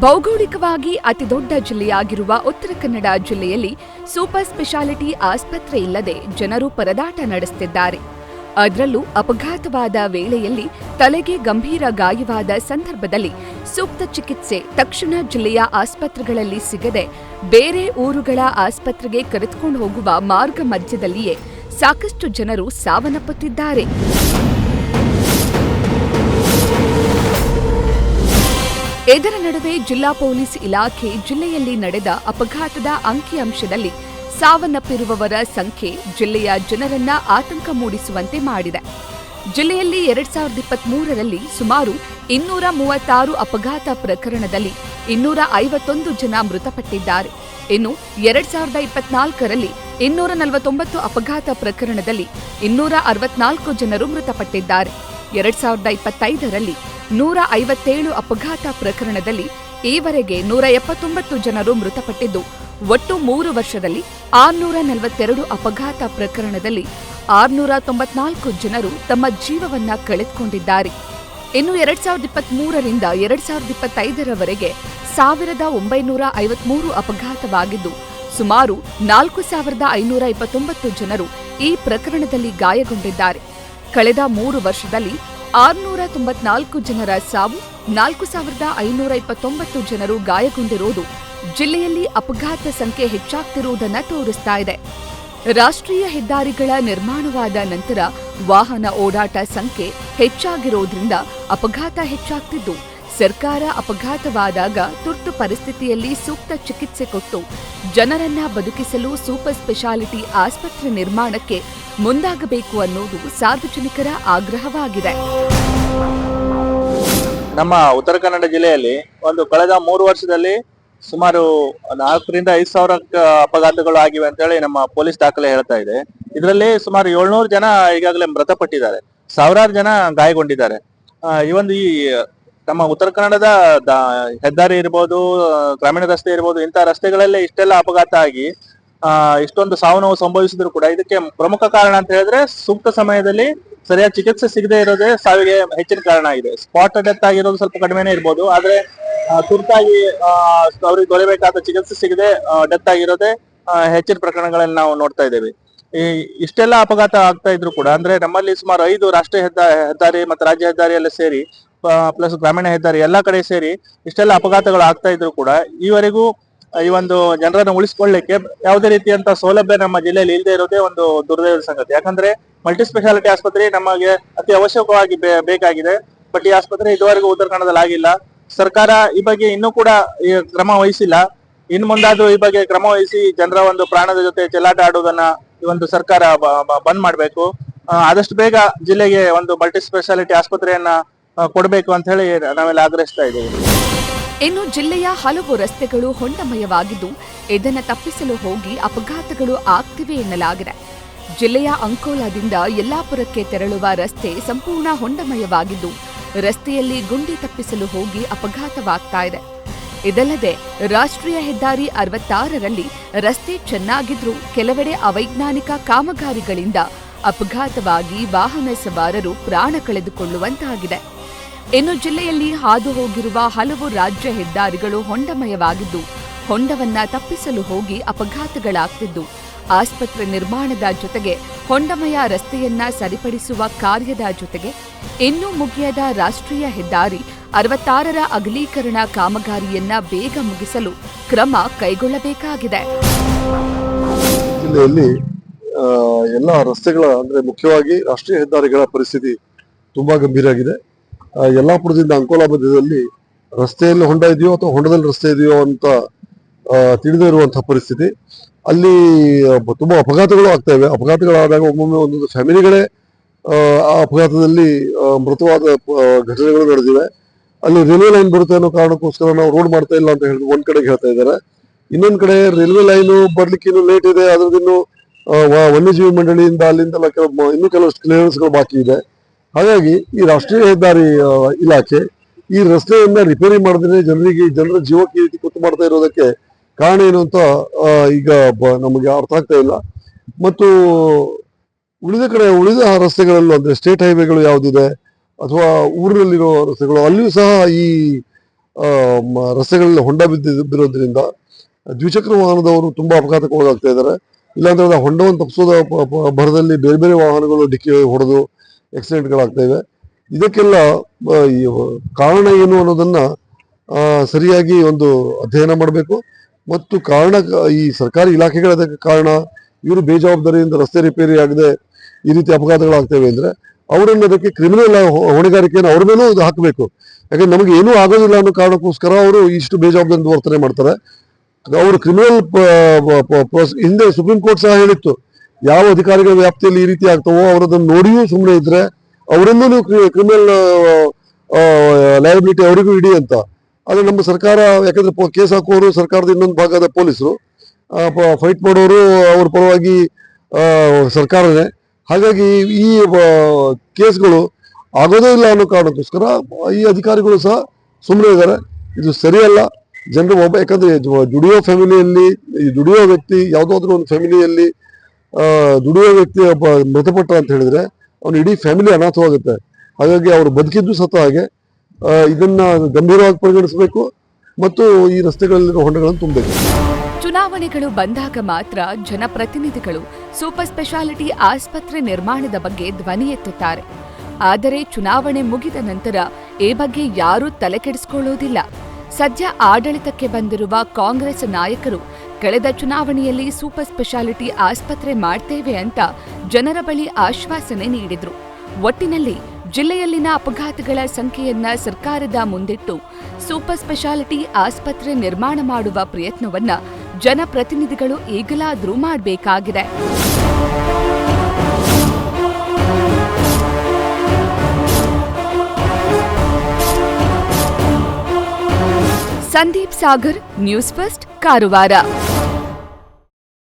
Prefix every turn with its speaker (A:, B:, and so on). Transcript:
A: ಭೌಗೋಳಿಕವಾಗಿ ಅತಿದೊಡ್ಡ ಜಿಲ್ಲೆಯಾಗಿರುವ ಉತ್ತರ ಕನ್ನಡ ಜಿಲ್ಲೆಯಲ್ಲಿ super speciality ಆಸ್ಪತ್ರೆ ಇಲ್ಲದೆ ಜನರು ಪರದಾಟ ನಡೆಸುತ್ತಿದ್ದಾರೆ. ಅದರಲ್ಲೂ ಅಪಘಾತವಾದ ವೇಳೆಯಲ್ಲಿ ತಲೆಗೆ ಗಂಭೀರ ಗಾಯವಾದ ಸಂದರ್ಭದಲ್ಲಿ ಸೂಕ್ತ ಚಿಕಿತ್ಸೆ ತಕ್ಷಣ ಜಿಲ್ಲೆಯ ಆಸ್ಪತ್ರೆಗಳಲ್ಲಿ ಸಿಗದೆ ಬೇರೆ ಊರುಗಳ ಆಸ್ಪತ್ರೆಗೆ ಕರೆದುಕೊಂಡು ಹೋಗುವ ಮಾರ್ಗ ಮಧ್ಯದಲ್ಲಿಯೇ ಸಾಕಷ್ಟು ಜನರು ಸಾವನ್ನಪ್ಪುತ್ತಿದ್ದಾರೆ. ಇದರ ನಡುವೆ ಜಿಲ್ಲಾ ಪೊಲೀಸ್ ಇಲಾಖೆ ಜಿಲ್ಲೆಯಲ್ಲಿ ನಡೆದ ಅಪಘಾತದ ಅಂಕಿಅಂಶದಲ್ಲಿ ಸಾವನ್ನಪ್ಪಿರುವವರ ಸಂಖ್ಯೆ ಜಿಲ್ಲೆಯ ಜನರನ್ನ ಆತಂಕ ಮೂಡಿಸುವಂತೆ ಮಾಡಿದೆ. ಜಿಲ್ಲೆಯಲ್ಲಿ 2023ರಲ್ಲಿ ಸುಮಾರು 236 ಅಪಘಾತ ಪ್ರಕರಣದಲ್ಲಿ 251 ಜನ ಮೃತಪಟ್ಟಿದ್ದಾರೆ. ಇನ್ನು 2024ರಲ್ಲಿ 249 ಅಪಘಾತ ಪ್ರಕರಣದಲ್ಲಿ 264 ಜನರು ಮೃತಪಟ್ಟಿದ್ದಾರೆ. 2025ರಲ್ಲಿ 157 ಅಪಘಾತ ಪ್ರಕರಣದಲ್ಲಿ ಈವರೆಗೆ 179 ಜನರು ಮೃತಪಟ್ಟಿದ್ದು, ಒಟ್ಟು 3 ವರ್ಷದಲ್ಲಿ 642 ಅಪಘಾತ ಪ್ರಕರಣದಲ್ಲಿ 694 ಜನರು ತಮ್ಮ ಜೀವವನ್ನ ಕಳೆದುಕೊಂಡಿದ್ದಾರೆ. ಇನ್ನು 2023ರಿಂದ 2025ರವರೆಗೆ 1953 ಅಪಘಾತವಾಗಿದ್ದು, ಸುಮಾರು 4529 ಜನರು ಈ ಪ್ರಕರಣದಲ್ಲಿ ಗಾಯಗೊಂಡಿದ್ದಾರೆ. ಕಳೆದ 3 ವರ್ಷದಲ್ಲಿ 694 ಜನರ ಸಾವು, 4529 ಜನರು ಗಾಯಗೊಂಡಿರುವುದು ಜಿಲ್ಲೆಯಲ್ಲಿ ಅಪಘಾತ ಸಂಖ್ಯೆ ಹೆಚ್ಚಾಗ್ತಿರುವುದನ್ನು ತೋರಿಸ್ತಾ ಇದೆ. ರಾಷ್ಟ್ರೀಯ ಹೆದ್ದಾರಿಗಳ ನಿರ್ಮಾಣವಾದ ನಂತರ ವಾಹನ ಓಡಾಟ ಸಂಖ್ಯೆ ಹೆಚ್ಚಾಗಿರೋದ್ರಿಂದ ಅಪಘಾತ ಹೆಚ್ಚಾಗ್ತಿದ್ದು, ಸರ್ಕಾರ ಅಪಘಾತವಾದಾಗ ತುರ್ತು ಪರಿಸ್ಥಿತಿಯಲ್ಲಿ ಸೂಕ್ತ ಚಿಕಿತ್ಸೆ ಕೊಟ್ಟು ಜನರನ್ನ ಬದುಕಿಸಲು ಸೂಪರ್ ಸ್ಪೆಷಾಲಿಟಿ ಆಸ್ಪತ್ರೆ ನಿರ್ಮಾಣಕ್ಕೆ ಮುಂದಾಗಬೇಕು ಅನ್ನೋದು ಸಾರ್ವಜನಿಕರ ಆಗ್ರಹವಾಗಿದೆ.
B: ನಮ್ಮ ಉತ್ತರ ಕನ್ನಡ ಜಿಲ್ಲೆಯಲ್ಲಿ ಕಳೆದ 3 ವರ್ಷದಲ್ಲಿ ಸುಮಾರು 4ರಿಂದ 5 ಸಾವಿರ ಅಪಘಾತಗಳು ಆಗಿವೆ ಅಂತ ಹೇಳಿ ನಮ್ಮ ಪೊಲೀಸ್ ದಾಖಲೆ ಹೇಳ್ತಾ ಇದೆ. ಇದರಲ್ಲಿ ಸುಮಾರು 700 ಜನ ಈಗಾಗಲೇ ಮೃತಪಟ್ಟಿದ್ದಾರೆ, ಸಾವಿರಾರು ಜನ ಗಾಯಗೊಂಡಿದ್ದಾರೆ. ಈ ನಮ್ಮ ಉತ್ತರ ಕನ್ನಡದ ಹೆದ್ದಾರಿ ಇರ್ಬೋದು, ಗ್ರಾಮೀಣ ರಸ್ತೆ ಇರ್ಬೋದು, ಇಂತಹ ರಸ್ತೆಗಳಲ್ಲೇ ಇಷ್ಟೆಲ್ಲ ಅಪಘಾತ ಆಗಿ ಇಷ್ಟೊಂದು ಸಾವು ನೋವು ಸಂಭವಿಸಿದ್ರು ಕೂಡ ಇದಕ್ಕೆ ಪ್ರಮುಖ ಕಾರಣ ಅಂತ ಹೇಳಿದ್ರೆ ಸೂಕ್ತ ಸಮಯದಲ್ಲಿ ಸರಿಯಾದ ಚಿಕಿತ್ಸೆ ಸಿಗದೆ ಇರೋದೇ ಸಾವಿಗೆ ಹೆಚ್ಚಿನ ಕಾರಣ ಆಗಿದೆ. ಸ್ಪಾಟ್ ಡೆತ್ ಆಗಿರೋದು ಸ್ವಲ್ಪ ಕಡಿಮೆನೇ ಇರ್ಬೋದು, ಆದ್ರೆ ತುರ್ತಾಗಿ ಅವ್ರಿಗೆ ದೊರೆಯಬೇಕಾದ ಚಿಕಿತ್ಸೆ ಸಿಗದೆ ಡೆತ್ ಆಗಿರೋದೇ ಹೆಚ್ಚಿನ ಪ್ರಕರಣಗಳಲ್ಲಿ ನಾವು ನೋಡ್ತಾ ಇದ್ದೇವೆ. ಇಷ್ಟೆಲ್ಲ ಅಪಘಾತ ಆಗ್ತಾ ಇದ್ರು ಕೂಡ ಅಂದ್ರೆ ನಮ್ಮಲ್ಲಿ ಸುಮಾರು 5 ರಾಷ್ಟ್ರೀಯ ಹೆದ್ದಾರಿ ಮತ್ತು ರಾಜ್ಯ ಹೆದ್ದಾರಿಯೆಲ್ಲ ಸೇರಿ ಪ್ಲಸ್ ಗ್ರಾಮೀಣ ಹೆದ್ದಾರಿ ಎಲ್ಲಾ ಕಡೆ ಸೇರಿ ಇಷ್ಟೆಲ್ಲ ಅಪಘಾತಗಳು ಆಗ್ತಾ ಇದ್ರು ಕೂಡ ಈವರೆಗೂ ಈ ಜನರನ್ನು ಉಳಿಸ್ಕೊಳ್ಳಿಕ್ಕೆ ಯಾವುದೇ ರೀತಿಯಂತ ಸೌಲಭ್ಯ ನಮ್ಮ ಜಿಲ್ಲೆಯಲ್ಲಿ ಇಲ್ಲದೆ ಇರೋದೇ ಒಂದು ದುರ್ದೈವದ ಸಂಗತಿ. ಯಾಕಂದ್ರೆ ಮಲ್ಟಿ ಸ್ಪೆಷಾಲಿಟಿ ಆಸ್ಪತ್ರೆ ನಮಗೆ ಅತಿ ಅವಶ್ಯಕವಾಗಿ ಬೇಕಾಗಿದೆ. ಬಟ್ ಈ ಆಸ್ಪತ್ರೆ ಇದುವರೆಗೂ ಉತ್ತರ ಕನ್ನಡದಲ್ಲಿ ಆಗಿಲ್ಲ. ಸರ್ಕಾರ ಈ ಬಗ್ಗೆ ಇನ್ನೂ ಕೂಡ ಕ್ರಮ ವಹಿಸಿಲ್ಲ. ಇನ್ನು ಮುಂದಾದ್ರೂ ಈ ಬಗ್ಗೆ ಕ್ರಮ ವಹಿಸಿ ಜನರ ಪ್ರಾಣದ ಜೊತೆ ಚೆಲ್ಲಾಟ ಆಡುವುದನ್ನ ಈ ಸರ್ಕಾರ ಬಂದ್ ಮಾಡಬೇಕು. ಆದಷ್ಟು ಬೇಗ ಜಿಲ್ಲೆಗೆ ಮಲ್ಟಿ ಸ್ಪೆಷಾಲಿಟಿ ಆಸ್ಪತ್ರೆಯನ್ನ ಕೊಡಬೇಕು ಅಂತ ಹೇಳಿ ನಾವೆಲ್ಲ ಆಗ್ರಹಿಸ್ತಾ ಇದ್ದೇವೆ.
A: ಇನ್ನು ಜಿಲ್ಲೆಯ ಹಲವು ರಸ್ತೆಗಳು ಹೊಂಡಮಯವಾಗಿದ್ದು, ಇದನ್ನು ತಪ್ಪಿಸಲು ಹೋಗಿ ಅಪಘಾತಗಳು ಆಗ್ತಿವೆ ಎನ್ನಲಾಗಿದೆ. ಜಿಲ್ಲೆಯ ಅಂಕೋಲಾದಿಂದ ಯಲ್ಲಾಪುರಕ್ಕೆ ತೆರಳುವ ರಸ್ತೆ ಸಂಪೂರ್ಣ ಹೊಂಡಮಯವಾಗಿದ್ದು, ರಸ್ತೆಯಲ್ಲಿ ಗುಂಡಿ ತಪ್ಪಿಸಲು ಹೋಗಿ ಅಪಘಾತವಾಗ್ತಾ ಇದೆ. ಇದಲ್ಲದೆ ರಾಷ್ಟ್ರೀಯ ಹೆದ್ದಾರಿ 66ರಲ್ಲಿ ರಸ್ತೆ ಚೆನ್ನಾಗಿದ್ರೂ ಕೆಲವೆಡೆ ಅವೈಜ್ಞಾನಿಕ ಕಾಮಗಾರಿಗಳಿಂದ ಅಪಘಾತವಾಗಿ ವಾಹನ ಸವಾರರು ಪ್ರಾಣ ಕಳೆದುಕೊಳ್ಳುವಂತಾಗಿದೆ. ಇನ್ನು ಜಿಲ್ಲೆಯಲ್ಲಿ ಹಾದು ಹೋಗಿರುವ ಹಲವು ರಾಜ್ಯ ಹೆದ್ದಾರಿಗಳು ಹೊಂಡಮಯವಾಗಿದ್ದು, ಹೊಂಡವನ್ನ ತಪ್ಪಿಸಲು ಹೋಗಿ ಅಪಘಾತಗಳಾಗ್ತಿದ್ದು, ಆಸ್ಪತ್ರೆ ನಿರ್ಮಾಣದ ಜೊತೆಗೆ ಹೊಂಡಮಯ ರಸ್ತೆಯನ್ನ ಸರಿಪಡಿಸುವ ಕಾರ್ಯದ ಜೊತೆಗೆ ಇನ್ನೂ ಮುಗಿಯದ ರಾಷ್ಟ್ರೀಯ ಹೆದ್ದಾರಿ 66ರ ಅಗಲೀಕರಣ ಕಾಮಗಾರಿಯನ್ನ ಬೇಗ ಮುಗಿಸಲು ಕ್ರಮ ಕೈಗೊಳ್ಳಬೇಕಾಗಿದೆ.
C: ಜಿಲ್ಲೆಯಲ್ಲಿ ಎಲ್ಲ ರಸ್ತೆಗಳ ಅಂದ್ರೆ ಮುಖ್ಯವಾಗಿ ರಾಷ್ಟ್ರೀಯ ಹೆದ್ದಾರಿಗಳ ಪರಿಸ್ಥಿತಿ ತುಂಬಾ ಗಂಭೀರ ಆಗಿದೆ. ಯಲ್ಲಾಪುರದಿಂದ ಅಂಕೋಲಾ ಮಧ್ಯದಲ್ಲಿ ರಸ್ತೆಯಲ್ಲಿ ಹೊಂಡ ಇದೆಯೋ ಅಥವಾ ಹೊಂಡದಲ್ಲಿ ರಸ್ತೆ ಇದೆಯೋ ಅಂತ ತಿಳಿದೇ ಇರುವಂತಹ ಪರಿಸ್ಥಿತಿ. ಅಲ್ಲಿ ತುಂಬಾ ಅಪಘಾತಗಳು ಆಗ್ತಾ ಇವೆ. ಅಪಘಾತಗಳಾದಾಗ ಒಮ್ಮೊಮ್ಮೆ ಒಂದೊಂದು ಫ್ಯಾಮಿಲಿಗಳೇ ಆ ಅಪಘಾತದಲ್ಲಿ ಮೃತವಾದ ಘಟನೆಗಳು ನಡೆದಿವೆ. ಅಲ್ಲಿ ರೈಲ್ವೆ ಲೈನ್ ಬರುತ್ತೆ ಅನ್ನೋ ಕಾರಣಕ್ಕೋಸ್ಕರ ನಾವು ರೋಡ್ ಮಾಡ್ತಾ ಇಲ್ಲ ಅಂತ ಹೇಳಿ ಒಂದ್ ಕಡೆಗೆ ಹೇಳ್ತಾ ಇದ್ದಾರೆ. ಇನ್ನೊಂದ್ ಕಡೆ ರೈಲ್ವೆ ಲೈನು ಬರ್ಲಿಕ್ಕೆ ಇನ್ನೂ ಲೇಟ್ ಇದೆ, ಅದ್ರದಿನ್ನು ವನ್ಯಜೀವಿ ಮಂಡಳಿಯಿಂದ ಅಲ್ಲಿಂದ ಇನ್ನೂ ಕೆಲವಷ್ಟು ಕ್ಲಿಯರೆನ್ಸ್ಗಳು ಬಾಕಿ ಇದೆ. ಹಾಗಾಗಿ ಈ ರಾಷ್ಟ್ರೀಯ ಹೆದ್ದಾರಿ ಇಲಾಖೆ ಈ ರಸ್ತೆಯನ್ನ ರಿಪೇರಿ ಮಾಡಿದ್ರೆ ಜನರ ಜೀವಕ್ಕೆ ಈ ರೀತಿ ಕುತ್ತು ಮಾಡ್ತಾ ಇರೋದಕ್ಕೆ ಕಾರಣ ಏನು ಅಂತ ಈಗ ನಮಗೆ ಅರ್ಥ ಆಗ್ತಾ ಇಲ್ಲ. ಮತ್ತು ಉಳಿದ ರಸ್ತೆಗಳಲ್ಲೂ ಅಂದ್ರೆ ಸ್ಟೇಟ್ ಹೈವೇಗಳು ಯಾವುದಿದೆ ಅಥವಾ ಊರಿನಲ್ಲಿರೋ ರಸ್ತೆಗಳು ಅಲ್ಲಿಯೂ ಸಹ ಈ ರಸ್ತೆಗಳಲ್ಲಿ ಹೊಂಡ ಬಿರೋದ್ರಿಂದ ದ್ವಿಚಕ್ರ ವಾಹನದವರು ತುಂಬಾ ಅಪಘಾತಕ್ಕೆ ಒಳಗಾಗ್ತಾ ಇದ್ದಾರೆ. ಇಲ್ಲಾಂದ್ರೆ ಹೊಂಡವನ್ನು ತಪ್ಪಿಸೋದ ಭರದಲ್ಲಿ ಬೇರೆ ಬೇರೆ ವಾಹನಗಳು ಡಿಕ್ಕಿ ಹೊಡೆದು ಆಕ್ಸಿಡೆಂಟ್ಗಳಾಗ್ತಾ ಇವೆ. ಇದಕ್ಕೆಲ್ಲ ಈ ಕಾರಣ ಏನು ಅನ್ನೋದನ್ನ ಸರಿಯಾಗಿ ಒಂದು ಅಧ್ಯಯನ ಮಾಡಬೇಕು. ಮತ್ತು ಕಾರಣ ಈ ಸರ್ಕಾರಿ ಇಲಾಖೆಗಳ ಕಾರಣ ಇವರು ಬೇಜವಾಬ್ದಾರಿಯಿಂದ ರಸ್ತೆ ರಿಪೇರಿ ಆಗದೆ ಈ ರೀತಿ ಅಪಘಾತಗಳಾಗ್ತವೆ ಅಂದ್ರೆ ಅವರನ್ನು ಅದಕ್ಕೆ ಕ್ರಿಮಿನಲ್ ಹೊಣೆಗಾರಿಕೆಯನ್ನು ಅವ್ರ ಮೇಲೂ ಹಾಕಬೇಕು. ಯಾಕಂದ್ರೆ ನಮಗೆ ಏನೂ ಆಗೋದಿಲ್ಲ ಅನ್ನೋ ಕಾರಣಕ್ಕೋಸ್ಕರ ಅವರು ಇಷ್ಟು ಬೇಜವಾಬ್ದಾರಿ ವರ್ತನೆ ಮಾಡ್ತಾರೆ. ಅವರು ಕ್ರಿಮಿನಲ್ ಹಿಂದೆ ಸುಪ್ರೀಂ ಕೋರ್ಟ್ ಸಹ ಹೇಳಿತ್ತು, ಯಾವ ಅಧಿಕಾರಿಗಳ ವ್ಯಾಪ್ತಿಯಲ್ಲಿ ಈ ರೀತಿ ಆಗ್ತಾವೋ ಅವರದನ್ನು ನೋಡಿಯೂ ಸುಮ್ಮನೆ ಇದ್ರೆ ಅವರನ್ನು ನೀವು ಕ್ರಿಮಿನಲ್ ಲಯಬಿಲಿಟಿ ಅವರಿಗೂ ಇಡಿ ಅಂತ. ಆದ್ರೆ ನಮ್ಮ ಸರ್ಕಾರ, ಯಾಕಂದ್ರೆ ಕೇಸ್ ಹಾಕುವವರು ಸರ್ಕಾರದ ಇನ್ನೊಂದು ಭಾಗದ ಪೊಲೀಸರು, ಫೈಟ್ ಮಾಡೋರು ಅವ್ರ ಪರವಾಗಿ ಸರ್ಕಾರನೇ. ಹಾಗಾಗಿ ಈ ಕೇಸ್ಗಳು ಆಗೋದೇ ಇಲ್ಲ ಅನ್ನೋ ಕಾರಣಕ್ಕೋಸ್ಕರ ಈ ಅಧಿಕಾರಿಗಳು ಸಹ ಸುಮ್ಮನೆ ಇದ್ದಾರೆ. ಇದು ಸರಿಯಲ್ಲ. ಜನರು ಯಾಕಂದ್ರೆ ದುಡಿಯೋ ಫ್ಯಾಮಿಲಿಯಲ್ಲಿ ದುಡಿಯೋ ವ್ಯಕ್ತಿ, ಯಾವುದಾದ್ರೂ ಒಂದು ಫ್ಯಾಮಿಲಿಯಲ್ಲಿ ದುಡಿಯೋ ವ್ಯಕ್ತಿ ಮೃತಪಟ್ಟ ಅಂತ ಹೇಳಿದ್ರೆ ಅವನ ಇಡೀ ಫ್ಯಾಮಿಲಿ ಅನಾಥವಾಗುತ್ತೆ. ಹಾಗಾಗಿ ಅವರು ಬದುಕಿದ್ದು ಸತ್ತ ಹಾಗೆ. ಇದನ್ನ ಗಂಭೀರವಾಗಿ ಪರಿಗಣಿಸಬೇಕು ಮತ್ತು ಈ ರಸ್ತೆಗಳಲ್ಲಿರೋ ಹೊಂಡಗಳನ್ನು ತುಂಬಬೇಕು.
A: ಚುನಾವಣೆಗಳು ಬಂದಾಗ ಮಾತ್ರ ಜನಪ್ರತಿನಿಧಿಗಳು ಸೂಪರ್ ಸ್ಪೆಷಾಲಿಟಿ ಆಸ್ಪತ್ರೆ ನಿರ್ಮಾಣದ ಬಗ್ಗೆ ಧ್ವನಿ ಎತ್ತುತ್ತಾರೆ. ಆದರೆ ಚುನಾವಣೆ ಮುಗಿದ ನಂತರ ಈ ಬಗ್ಗೆ ಯಾರೂ ತಲೆಕೆಡಿಸಿಕೊಳ್ಳುವುದಿಲ್ಲ. ಸದ್ಯ ಆಡಳಿತಕ್ಕೆ ಬಂದಿರುವ ಕಾಂಗ್ರೆಸ್ ನಾಯಕರು ಕಳೆದ ಚುನಾವಣೆಯಲ್ಲಿ ಸೂಪರ್ ಸ್ಪೆಷಾಲಿಟಿ ಆಸ್ಪತ್ರೆ ಮಾಡ್ತೇವೆ ಅಂತ ಜನರ ಬಳಿ ಆಶ್ವಾಸನೆ ನೀಡಿದ್ರು. ಒಟ್ಟಿನಲ್ಲಿ ಜಿಲ್ಲೆಯಲ್ಲಿನ ಅಪಘಾತಗಳ ಸಂಖ್ಯೆಯನ್ನ ಸರ್ಕಾರದ ಮುಂದಿಟ್ಟು ಸೂಪರ್ ಸ್ಪೆಷಾಲಿಟಿ ಆಸ್ಪತ್ರೆ ನಿರ್ಮಾಣ ಮಾಡುವ ಪ್ರಯತ್ನವನ್ನ ಜನಪ್ರತಿನಿಧಿಗಳು ಈಗಲಾದರೂ ಮಾಡಬೇಕಾಗಿದೆ. Sandeep Sagar, news first, Karwar.